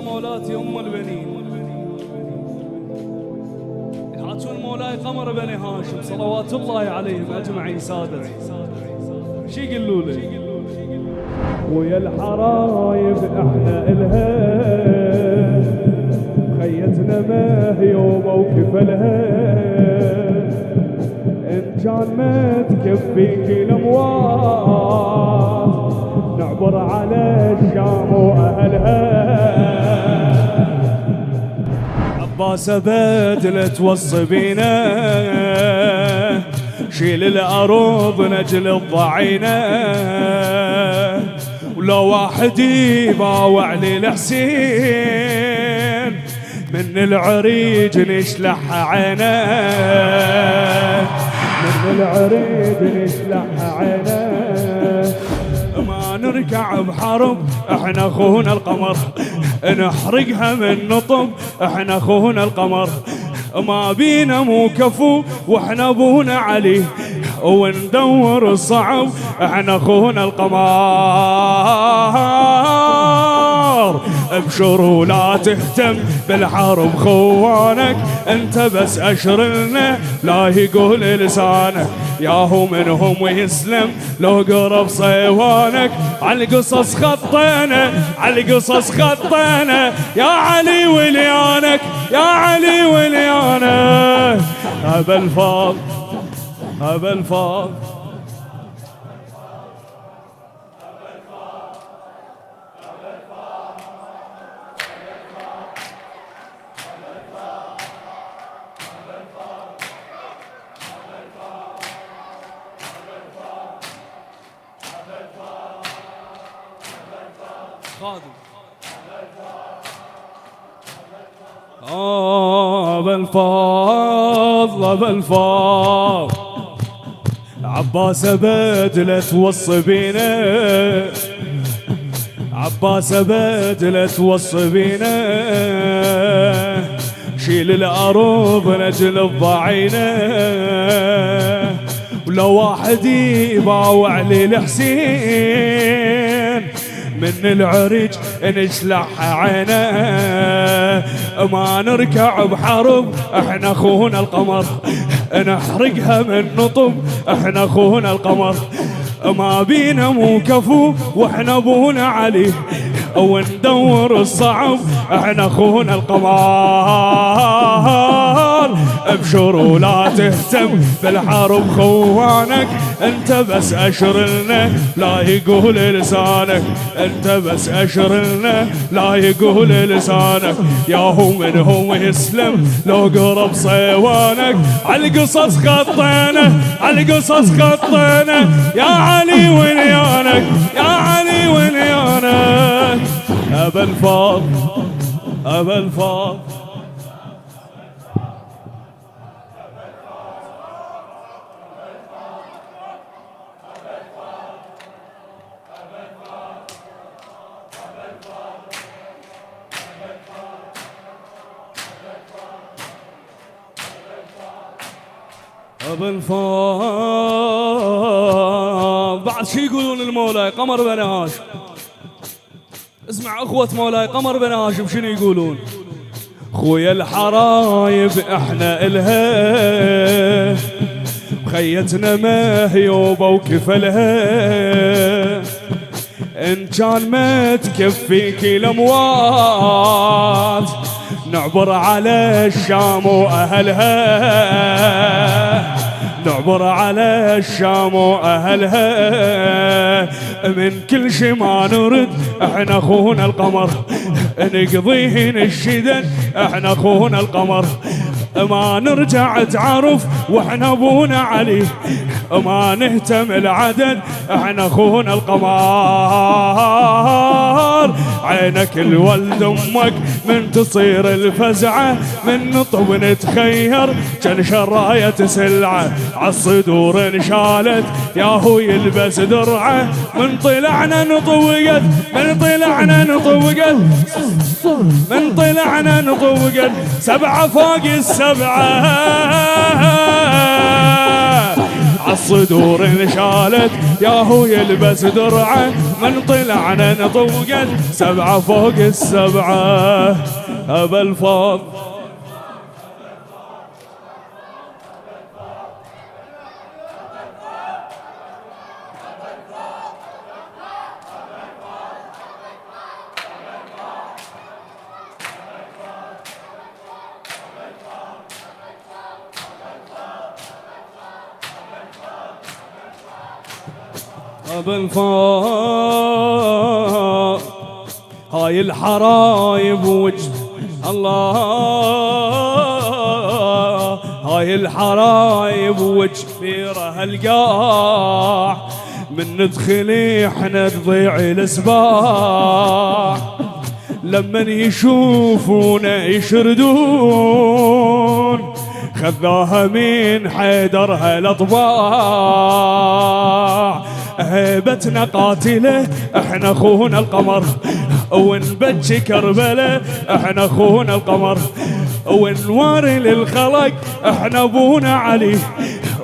مولاتي أم البنين يحاجون مولاي قمر بني هاشم صلوات الله عليهم أجمعين سادتي. شي يقولوا لي ويا الحرايب احنا إلها خيتنا ما هي وموقف لها إن كان ما تكفيك الأموات نعبر على الشام وأهلها. عباس بدل توصي بينا شيل الأرض نجل الضعينة ولو واحد يباوع لي الحسين من العريج نشلح عينه من العريج نشلح عينه. ما نركع بحرب احنا اخونا القمر نحرقها من نطب احنا اخونا القمر ما بينا مو كفو واحنا ابونا علي وندور الصعب احنا اخونا القمر. ابشر ولا تهتم بالحرب خوانك انت بس اشرلنا لا يقول لسانك ياهو منهم ويسلم لو قرب صيوانك عالقصص خطينا عالقصص خطينا يا علي وليانك يا علي وليانك. ابا الفاض ابا الفاض ابا الفاضل ابا الفاضل عباس بدله توصي بينا عباس بدله توصي بينا شيل الارض نجل الضعينه ولو واحد يباوع لي الحسين من العرج نشلح عينه ما نركع بحرب احنا اخونا القمر نحرقها من نطب احنا اخونا القمر ما بينا مو كفو واحنا ابونا علي وندور الصعب احنا اخونا القمر. ابشر ولا تهتم بالحرب خوانك انت بس اشرلنا لا يقول لسانك انت بس اشرلنا لا يقول لسانك ياهو منهم يسلم لو قرب صيوانك عالقصص خطينا عالقصص خطينا يا علي وليانك يا علي وليانك. ابا الفاضل ابا الفاضل ابا الفاضل. بعد شي يقولون المولاي قمر بني هاشم اسمع اخوة مولاي قمر بني هاشم شنو يقولون. خويا الحرايب احنا الها خيتنا ما هي وكفلها ان كان ما تكفيك الاموات نعبر على الشام واهلها نعبر على الشام واهلها من كل شي ما نرد احنا اخونا القمر نقضيهن الشدد احنا اخونا القمر ما نرجع تعرف واحنا ابونا علي ما نهتم العدد احنا اخونا القمر. عينك الولد امك من تصير الفزعه من نطب نتخير كان شرايه سلعه عالصدور انشالت ياهو يلبس درعه من طلعنا نطوقت من طلعنا نطوقت من طلعنا نطوقت سبعه فوق السبعه عالصدور انشالت ياهو يلبس درعه من طلعنا نطوقت 7 فوق 7 أبا الفضل. أبا الفضل هاي الحرايب وجه الله، هاي الحرايب وجفيرها القاع من ندخل احنا تضيع الاسباع لمن يشوفونا يشردون خذاها من حيدرها الاطباع. هيبتنا قاتله احنا اخونا القمر ونبجي كربله احنا اخونا القمر ونواري للخلق احنا ابونا علي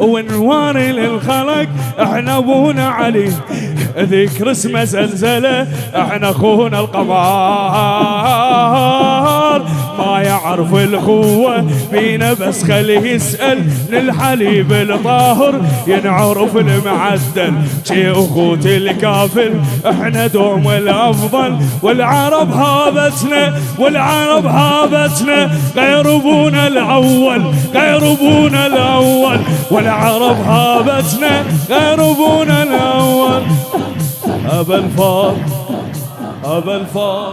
ونواري للخلق احنا ابونا علي ذكر اسمه زلزله احنا اخونا القمر. ما يعرف الاخوه بينا بس خليه يسال للحليب الطاهر ينعرف المعدل شي اخوتي الكافل احنا دوم الافضل. والعرب هابتنا والعرب هابتنا غير ابونا الاول غير ابونا الاول والعرب هابتنا غير ابونا الاول. أبا الفضل أبا الفضل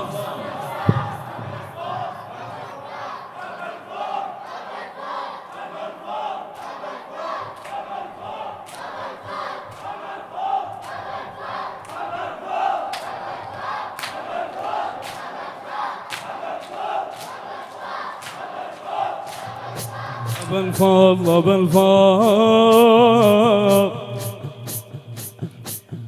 أبا الفضل أبا الفضل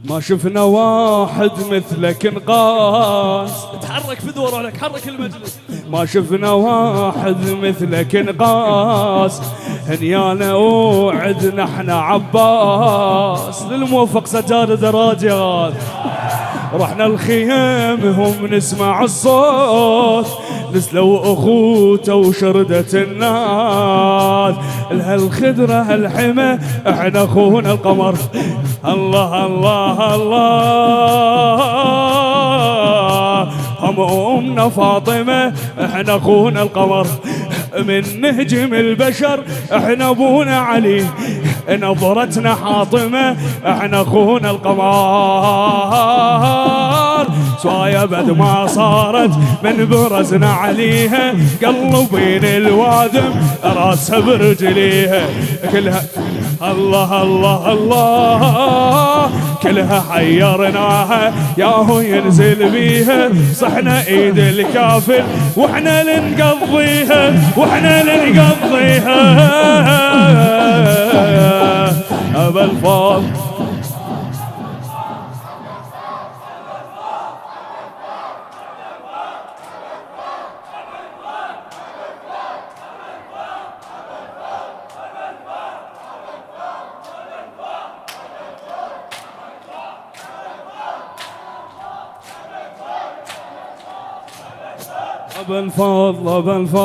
ما شفنا واحد مثلك نقاس. تحرك في دور لك حرك المجلس. ما شفنا واحد مثلك نقاس هنيانا وعدنا احنا عباس للموفق سجاد دراجات. رحنا الخيام هم نسمع الصوت نسلوا اخوته وشردة الناس لهالخدرة هالحمى احنا اخونا القمر. الله الله الله هم امنا فاطمة احنا اخونا القمر. من نهجم البشر احنا ابونا علي نظرتنا حاطمة احنا اخونا القمر. سوايا بد ما صارت من برزنا عليها قلبين الوادم راسها برجليها كلها الله الله الله كلها حيرناها ياهو ينزل بيها صحنا ايد الكافل واحنا لنقضيها واحنا لنقضيها. أبا الفضل أبا الفضل أبا الفضل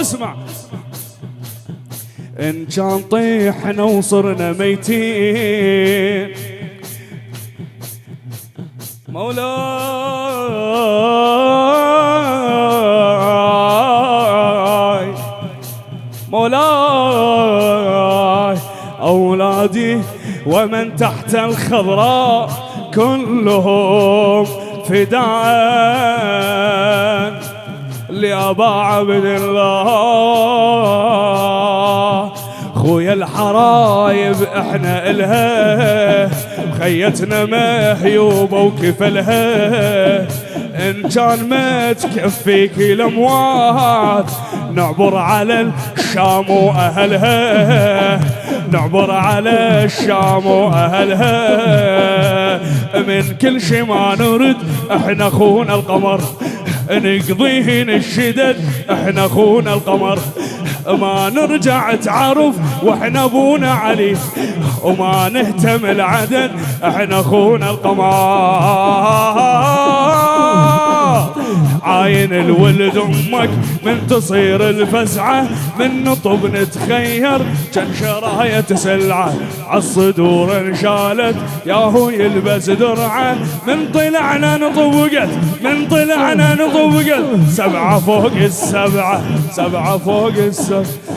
اسمع إن كان طيحنا وصرنا ميتين مولاي مولاي أولادي ومن تحت الخضراء كلهم فداء لأبا عبد الله. خويا الحرايب احنا الها خيتنا مهيوبة وكفلها ان كان ما تكفيك الاموات نعبر على الشام واهلها نعبر على الشام واهلها. من كل شي ما نرد احنا اخونا القمر نقضيهن الشدد احنا اخونا القمر. ما نرجع تعرف واحنا ابونا علي، وما نهتم العدد احنا اخونا القمر. عاين الولد امك من تصير الفزعه، من نطب نتخير كان شراية سلعه، عالصدور انشالت ياهو يلبس درعه، من طلعنا نطبقت من طلعنا نطبقت، 7 فوق ال7 7 فوق ال7.